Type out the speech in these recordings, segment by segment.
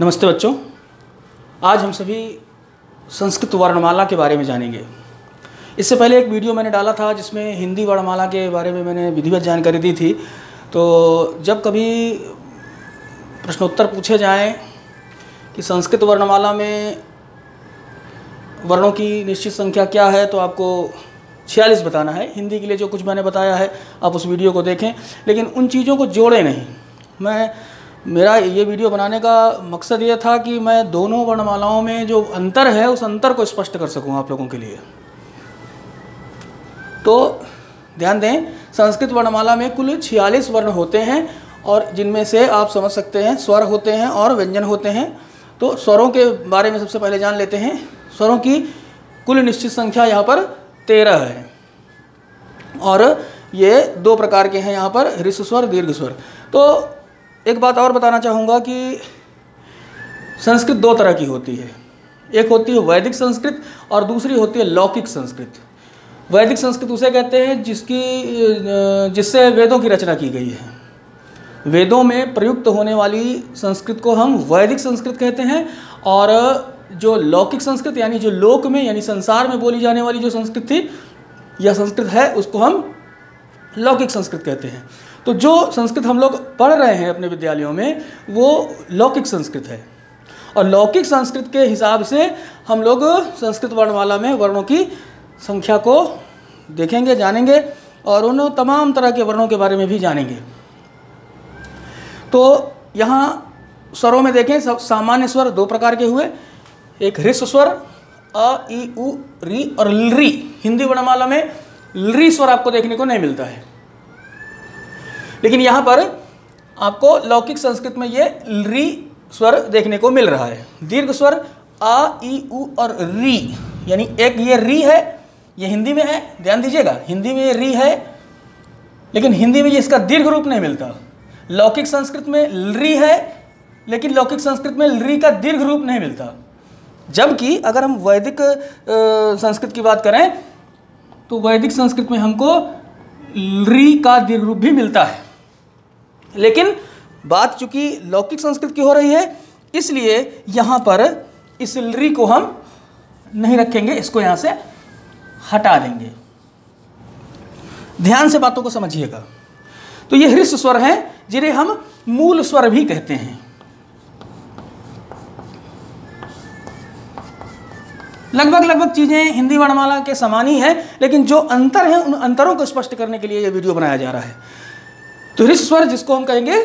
नमस्ते बच्चों, आज हम सभी संस्कृत वर्णमाला के बारे में जानेंगे। इससे पहले एक वीडियो मैंने डाला था जिसमें हिंदी वर्णमाला के बारे में मैंने विधिवत जानकारी दी थी। तो जब कभी प्रश्नोत्तर पूछे जाएं कि संस्कृत वर्णमाला में वर्णों की निश्चित संख्या क्या है, तो आपको 46 बताना है। हिंदी के लिए जो कुछ मैंने बताया है आप उस वीडियो को देखें, लेकिन उन चीज़ों को जोड़े नहीं। मेरा ये वीडियो बनाने का मकसद ये था कि मैं दोनों वर्णमालाओं में जो अंतर है उस अंतर को स्पष्ट कर सकूं आप लोगों के लिए। तो ध्यान दें, संस्कृत वर्णमाला में कुल 46 वर्ण होते हैं और जिनमें से आप समझ सकते हैं स्वर होते हैं और व्यंजन होते हैं। तो स्वरों के बारे में सबसे पहले जान लेते हैं। स्वरों की कुल निश्चित संख्या यहाँ पर 13 है और ये दो प्रकार के हैं यहाँ पर, ह्रस्व स्वर, दीर्घ स्वर। तो एक बात और बताना चाहूँगा कि संस्कृत दो तरह की होती है। एक होती है वैदिक संस्कृत और दूसरी होती है लौकिक संस्कृत। वैदिक संस्कृत उसे कहते हैं जिससे वेदों की रचना की गई है। वेदों में प्रयुक्त होने वाली संस्कृत को हम वैदिक संस्कृत कहते हैं, और जो लौकिक संस्कृत यानी जो लोक में यानी संसार में बोली जाने वाली जो संस्कृत थी या संस्कृत है, उसको हम लौकिक संस्कृत कहते हैं। तो जो संस्कृत हम लोग पढ़ रहे हैं अपने विद्यालयों में वो लौकिक संस्कृत है, और लौकिक संस्कृत के हिसाब से हम लोग संस्कृत वर्णमाला में वर्णों की संख्या को देखेंगे, जानेंगे और उन तमाम तरह के वर्णों के बारे में भी जानेंगे। तो यहाँ स्वरों में देखें, सब सामान्य स्वर दो प्रकार के हुए। एक ह्रस्व स्वर अ, ई, उ, री और लृ। हिंदी वर्णमाला में लृ स्वर आपको देखने को नहीं मिलता है, लेकिन यहाँ पर आपको लौकिक संस्कृत में ये लृ स्वर देखने को मिल रहा है। दीर्घ स्वर आ, ई, उ और री, यानी एक ये री है, ये हिंदी में है, ध्यान दीजिएगा, हिंदी में ये री है, लेकिन हिंदी में ये इसका दीर्घ रूप नहीं मिलता। लौकिक संस्कृत में लृ है, लेकिन लौकिक संस्कृत में लृ का दीर्घ रूप नहीं मिलता। जबकि अगर हम वैदिक संस्कृत की बात करें तो वैदिक संस्कृत में हमको लृ का दीर्घ रूप भी मिलता है। लेकिन बात चूंकि लौकिक संस्कृत की हो रही है, इसलिए यहाँ पर इस लृ को हम नहीं रखेंगे, इसको यहाँ से हटा देंगे। ध्यान से बातों को समझिएगा। तो ये ह्रस्व स्वर हैं जिन्हें हम मूल स्वर भी कहते हैं। लगभग चीज़ें हिंदी वर्णमाला के समान ही है, लेकिन जो अंतर है उन अंतरों को स्पष्ट करने के लिए ये वीडियो बनाया जा रहा है। तो ह्रस्व स्वर जिसको हम कहेंगे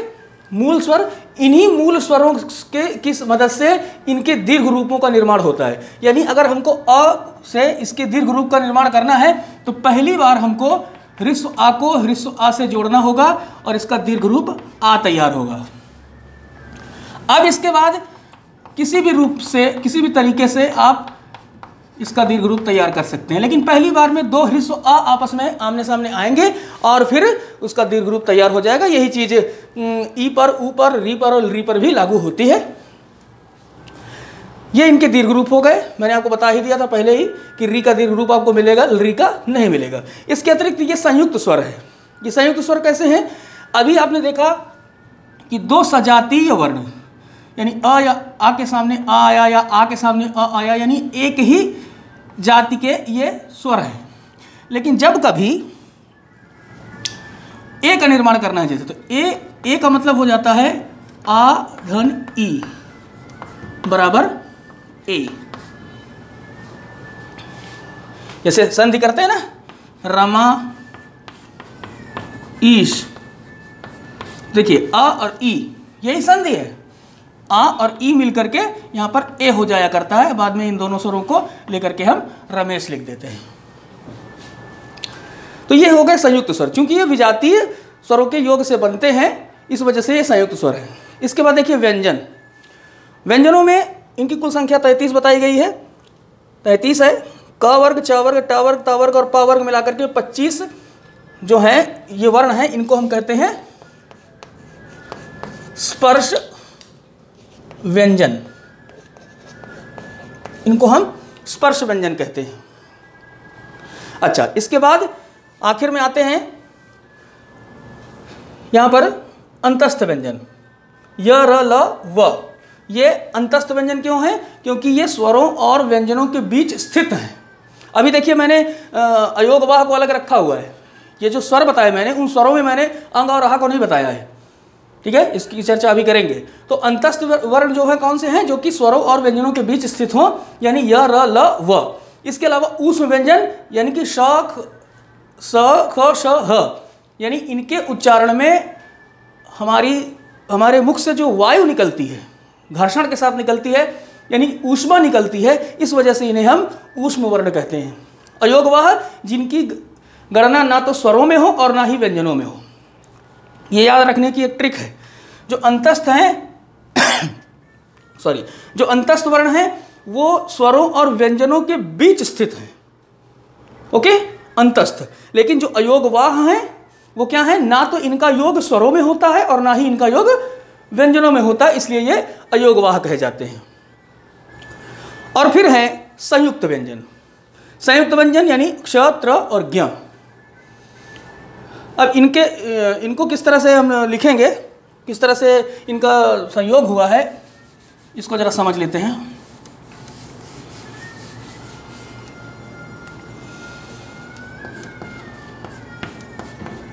मूल स्वर, इन्हीं मूल स्वरों के किस मदद से इनके दीर्घ रूपों का निर्माण होता है। यानी अगर हमको अ से इसके दीर्घ रूप का निर्माण करना है तो पहली बार हमको ह्रस्व आ को ह्रस्व आ से जोड़ना होगा और इसका दीर्घ रूप आ तैयार होगा। अब इसके बाद किसी भी रूप से, किसी भी तरीके से आप इसका दीर्घ रूप तैयार कर सकते हैं, लेकिन पहली बार में दो ह्रस्व आ आपस में आमने सामने आएंगे और फिर उसका दीर्घ रूप तैयार हो जाएगा। यही चीज़ ई पर, ऊ पर, री पर और लृ पर भी लागू होती है। ये इनके दीर्घ रूप हो गए। मैंने आपको बता ही दिया था पहले ही कि री का दीर्घ रूप आपको मिलेगा, लृ का नहीं मिलेगा। इसके अतिरिक्त ये संयुक्त स्वर है। ये संयुक्त स्वर कैसे हैं? अभी आपने देखा कि दो सजातीय वर्ण, यानी अ या आ के सामने आ आया या आ के सामने अ आया, यानी एक ही जाति के ये स्वर हैं। लेकिन जब कभी ए का निर्माण करना है, जैसे तो ए का मतलब हो जाता है आ धन ई बराबर ए। जैसे संधि करते हैं ना, रमा ईश, देखिए आ और ई यही संधि है। आ और ई मिलकर के यहाँ पर ए हो जाया करता है। बाद में इन दोनों स्वरों को लेकर के हम रमेश लिख देते हैं। तो ये हो गए संयुक्त स्वर। चूंकि ये विजातीय स्वरों के योग से बनते हैं, इस वजह से ये संयुक्त स्वर है। इसके बाद देखिए व्यंजन। व्यंजनों में इनकी कुल संख्या 33 बताई गई है। 33 है। क वर्ग, च वर्ग, ट वर्ग, त वर्ग और प वर्ग मिलाकर के 25 जो हैं ये वर्ण हैं, इनको हम कहते हैं स्पर्श व्यंजन। इनको हम स्पर्श व्यंजन कहते हैं। अच्छा, इसके बाद आखिर में आते हैं यहाँ पर अंतस्थ व्यंजन य र ल व। ये अंतस्थ व्यंजन क्यों है? क्योंकि ये स्वरों और व्यंजनों के बीच स्थित हैं। अभी देखिए मैंने अयोगवाह को अलग रखा हुआ है। ये जो स्वर बताए मैंने, उन स्वरों में मैंने अंग और आह को नहीं बताया है, ठीक है, इसकी चर्चा अभी करेंगे। तो अंतस्थ वर्ण जो है कौन से हैं? जो कि स्वरों और व्यंजनों के बीच स्थित हो, यानी य, र, ल, व। इसके अलावा ऊष्म व्यंजन यानी कि श, स, ख, श, ह, यानी इनके उच्चारण में हमारे मुख से जो वायु निकलती है, घर्षण के साथ निकलती है, यानी ऊष्मा निकलती है, इस वजह से इन्हें हम ऊष्म वर्ण कहते हैं। अयोगवाह जिनकी गणना ना तो स्वरों में हो और ना ही व्यंजनों में हो। ये याद रखने की एक ट्रिक है। जो अंतस्थ हैं जो अंतस्थ वर्ण हैं वो स्वरों और व्यंजनों के बीच स्थित हैं, ओके, अंतस्थ। लेकिन जो अयोगवाह हैं वो क्या है? ना तो इनका योग स्वरों में होता है और ना ही इनका योग व्यंजनों में होता है, इसलिए ये अयोगवाह कहे जाते हैं। और फिर है संयुक्त व्यंजन। संयुक्त व्यंजन यानी क्ष, त्र और ज्ञ। अब इनको किस तरह से हम लिखेंगे, किस तरह से इनका संयोग हुआ है, इसको जरा समझ लेते हैं।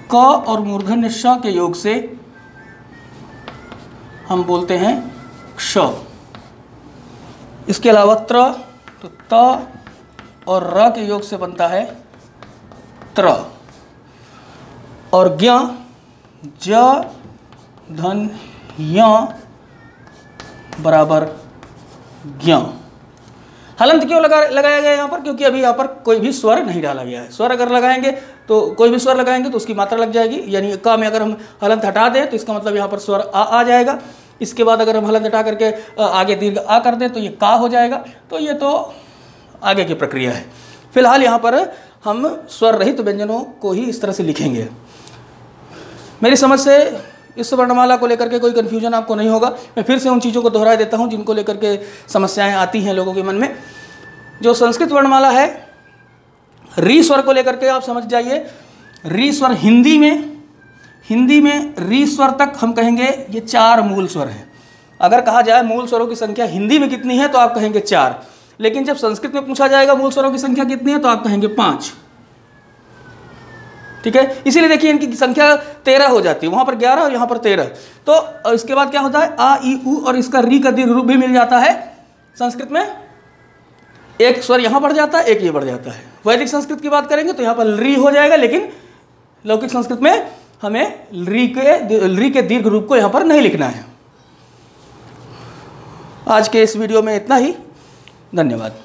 क और मूर्धन्य श के योग से हम बोलते हैं क्ष। इसके अलावा त्र, तो त और र के योग से बनता है त्र। और ज्ञ, ज धन य बराबर ज्ञ। हलंत क्यों लगाया गया यहाँ पर? क्योंकि अभी यहाँ पर कोई भी स्वर नहीं डाला गया है। स्वर अगर लगाएंगे तो कोई भी स्वर लगाएंगे तो उसकी मात्रा लग जाएगी, यानी क में अगर हम हलंत हटा दें तो इसका मतलब यहाँ पर स्वर आ जाएगा। इसके बाद अगर हम हलंत हटा करके आगे दीर्घ आ कर दें तो ये का हो जाएगा। तो ये तो आगे की प्रक्रिया है। फिलहाल यहाँ पर हम स्वर रहित व्यंजनों को ही इस तरह से लिखेंगे। मेरी समझ से इस वर्णमाला को लेकर के कोई कन्फ्यूजन आपको नहीं होगा। मैं फिर से उन चीज़ों को दोहरा देता हूँ जिनको लेकर के समस्याएं आती हैं लोगों के मन में। जो संस्कृत वर्णमाला है, री स्वर को लेकर के आप समझ जाइए। री स्वर हिंदी में री स्वर तक हम कहेंगे ये 4 मूल स्वर हैं। अगर कहा जाए मूल स्वरों की संख्या हिंदी में कितनी है तो आप कहेंगे 4, लेकिन जब संस्कृत में पूछा जाएगा मूल स्वरों की संख्या कितनी है तो आप कहेंगे 5, ठीक है। इसीलिए देखिए इनकी संख्या 13 हो जाती है, वहां पर 11 और यहाँ पर 13। तो इसके बाद क्या होता है? आ, ई, उ और इसका री का दीर्घ रूप भी मिल जाता है। संस्कृत में एक स्वर यहाँ बढ़ जाता है, एक ये बढ़ जाता है। वैदिक संस्कृत की बात करेंगे तो यहाँ पर री हो जाएगा, लेकिन लौकिक संस्कृत में हमें री के दीर्घ रूप को यहाँ पर नहीं लिखना है। आज के इस वीडियो में इतना ही। धन्यवाद।